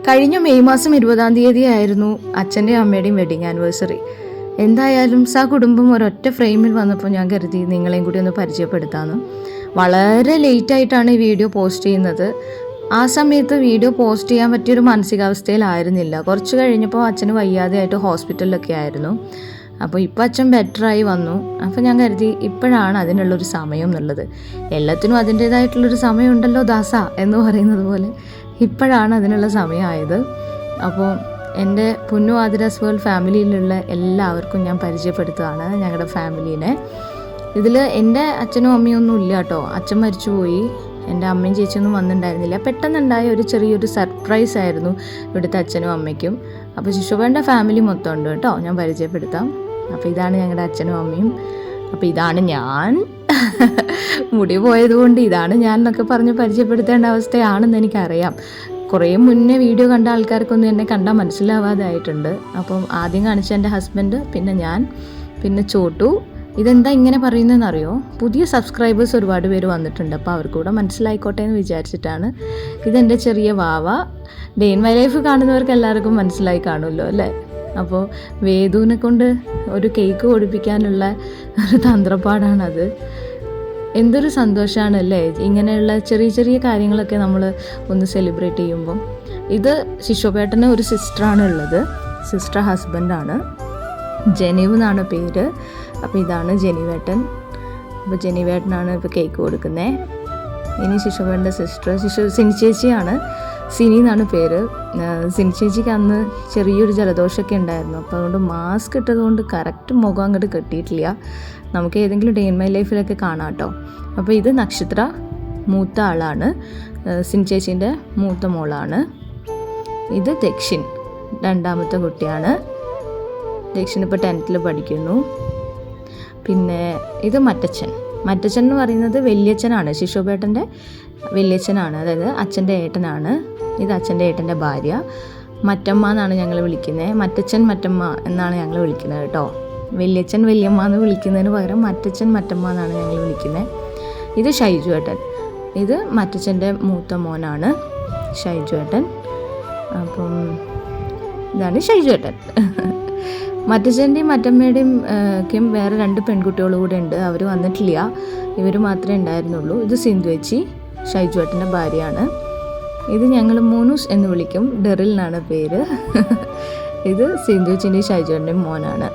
കഴിഞ്ഞ മെയ് മാസം 20-ാം തീയതി ആയിരുന്നു അച്ഛൻ്റെയും അമ്മയുടെയും വെഡിങ് ആനിവേഴ്സറി. എന്തായാലും കുടുംബം ഒരൊറ്റ ഫ്രെയിമിൽ വന്നപ്പോൾ ഞാൻ കരുതി നിങ്ങളെയും കൂടി ഒന്ന് പരിചയപ്പെടുത്താമെന്ന്. വളരെ ലേറ്റായിട്ടാണ് ഈ വീഡിയോ പോസ്റ്റ് ചെയ്യുന്നത്. ആ സമയത്ത് വീഡിയോ പോസ്റ്റ് ചെയ്യാൻ പറ്റിയൊരു മാനസികാവസ്ഥയിലായിരുന്നില്ല. കുറച്ച് കഴിഞ്ഞപ്പോൾ അച്ഛന് വയ്യാതെയായിട്ട് ഹോസ്പിറ്റലിലൊക്കെ ആയിരുന്നു. അപ്പോൾ ഇപ്പോൾ അച്ഛൻ ബെറ്ററായി വന്നു. അപ്പോൾ ഞാൻ കരുതി ഇപ്പോഴാണ് അതിനുള്ളൊരു സമയം എന്നുള്ളത്. എല്ലാത്തിനും അതിൻ്റേതായിട്ടുള്ളൊരു സമയമുണ്ടല്ലോ ദാസ എന്ന് പറയുന്നത് പോലെ ഇപ്പോഴാണ് അതിനുള്ള സമയമായത്. അപ്പോൾ എൻ്റെ പൊന്നു ആതിരാസ് വേൾഡ് ഫാമിലിയിലുള്ള എല്ലാവർക്കും ഞാൻ പരിചയപ്പെടുത്തുകയാണ് ഞങ്ങളുടെ ഫാമിലീനെ. ഇതിൽ എൻ്റെ അച്ഛനും അമ്മയും ഒന്നും ഇല്ല കേട്ടോ. അച്ഛൻ മരിച്ചുപോയി. എൻ്റെ അമ്മയും ചേച്ചിയൊന്നും വന്നിട്ടുണ്ടായിരുന്നില്ല. പെട്ടെന്നുണ്ടായ ഒരു ചെറിയൊരു സർപ്രൈസ് ആയിരുന്നു ഇവിടുത്തെ അച്ഛനും അമ്മയ്ക്കും. അപ്പോൾ ശിശുവേൻ്റെ ഫാമിലി മൊത്തം ഉണ്ട് കേട്ടോ. ഞാൻ പരിചയപ്പെടുത്താം. അപ്പോൾ ഇതാണ് ഞങ്ങളുടെ അച്ഛനും അമ്മയും. അപ്പോൾ ഇതാണ് ഞാൻ. മുടി പോയതുകൊണ്ട് ഇതാണ് ഞാൻ എന്നൊക്കെ പറഞ്ഞ് പരിചയപ്പെടുത്തേണ്ട അവസ്ഥയാണെന്ന് എനിക്കറിയാം. കുറേ മുന്നേ വീഡിയോ കണ്ട ആൾക്കാർക്കൊന്നും എന്നെ കണ്ടാൽ മനസ്സിലാവാതായിട്ടുണ്ട്. അപ്പം ആദ്യം കാണിച്ച എൻ്റെ ഹസ്ബൻഡ്, പിന്നെ ഞാൻ, പിന്നെ ചോട്ടു. ഇതെന്താ ഇങ്ങനെ പറയുന്നതെന്നറിയോ? പുതിയ സബ്സ്ക്രൈബേഴ്സ് ഒരുപാട് പേര് വന്നിട്ടുണ്ട്. അപ്പോൾ അവർക്ക് കൂടെ മനസ്സിലായിക്കോട്ടെ എന്ന് വിചാരിച്ചിട്ടാണ്. ഇതെൻ്റെ ചെറിയ വാവ. ഡേ ഇൻ മൈ ലൈഫ് കാണുന്നവർക്ക് എല്ലാവർക്കും മനസ്സിലായി കാണുമല്ലോ അല്ലേ? അപ്പോൾ വേദുവിനെ കൊണ്ട് ഒരു കേക്ക് കൊടുപ്പിക്കാനുള്ള ഒരു തന്ത്രപ്പാടാണത്. എന്തൊരു സന്തോഷമാണല്ലേ ഇങ്ങനെയുള്ള ചെറിയ ചെറിയ കാര്യങ്ങളൊക്കെ നമ്മൾ ഒന്ന് സെലിബ്രേറ്റ് ചെയ്യുമ്പം. ഇത് ശിശുപേട്ടന് ഒരു സിസ്റ്ററാണ് ഉള്ളത്. സിസ്റ്റർ ഹസ്ബൻഡാണ്. ജനീവ് എന്നാണ് പേര്. അപ്പോൾ ഇതാണ് ജനീവേട്ടൻ. അപ്പോൾ ജനീവേട്ടനാണ് ഇപ്പോൾ കേക്ക് കൊടുക്കുന്നത്. ഇനി ശിശുപേട്ടൻ്റെ സിസ്റ്റർ സിനി ചേച്ചിയാണ്. സിനി എന്നാണ് പേര്. സിനി ചേച്ചിക്ക് അന്ന് ചെറിയൊരു ജലദോഷമൊക്കെ ഉണ്ടായിരുന്നു. അപ്പോൾ അതുകൊണ്ട് മാസ്ക് ഇട്ടതുകൊണ്ട് കറക്റ്റ് മുഖം അങ്ങോട്ട് കെട്ടിയിട്ടില്ല. നമുക്ക് ഏതെങ്കിലും ഡേ ഇൻ മൈ ലൈഫിലൊക്കെ കാണാം കേട്ടോ. അപ്പോൾ ഇത് നക്ഷത്ര മൂത്ത ആളാണ്. സിനി ചേച്ചീൻ്റെ മൂത്ത മോളാണ്. ഇത് ദക്ഷിൻ രണ്ടാമത്തെ കുട്ടിയാണ്. ദക്ഷിൻ ഇപ്പോൾ 10th പഠിക്കുന്നു. പിന്നെ ഇത് മറ്റച്ഛൻ. മറ്റച്ഛൻ എന്ന് പറയുന്നത് വലിയച്ഛനാണ്. ശിശുപേട്ടൻ്റെ വലിയച്ഛനാണ്. അതായത് അച്ഛൻ്റെ ഏട്ടനാണ്. ഇത് അച്ഛൻ്റെ ഏട്ടൻ്റെ ഭാര്യ. മറ്റമ്മ എന്നാണ് ഞങ്ങൾ വിളിക്കുന്നത്. മറ്റച്ഛൻ മറ്റമ്മ എന്നാണ് ഞങ്ങൾ വിളിക്കുന്നത് കേട്ടോ. വലിയച്ഛൻ വലിയമ്മ എന്ന് വിളിക്കുന്നതിന് പകരം മറ്റച്ഛൻ മറ്റമ്മ എന്നാണ് ഞങ്ങൾ വിളിക്കുന്നത്. ഇത് ഷൈജു ഏട്ടൻ. ഇത് മറ്റച്ഛൻ്റെ മൂത്ത മോനാണ് ഷൈജു ഏട്ടൻ. അപ്പം ഇതാണ് ഷൈജു ഏട്ടൻ. മറ്റച്ഛൻ്റെയും മറ്റമ്മയുടെയും ഒക്കെയും വേറെ 2 പെൺകുട്ടികളും കൂടെ ഉണ്ട്. അവർ വന്നിട്ടില്ല. ഇവർ മാത്രമേ ഉണ്ടായിരുന്നുള്ളൂ. ഇത് സിന്ധു ചേച്ചി, ഷൈജു ഏട്ടൻ്റെ ഭാര്യയാണ്. ഇത് ഞങ്ങൾ മോനൂസ് എന്ന് വിളിക്കും. ഡെറിൽ എന്നാണ് പേര്. ഇത് സിന്ധു ചേച്ചിൻ്റെയും ഷൈജു ഏട്ടൻ്റെയും മോനാണ്.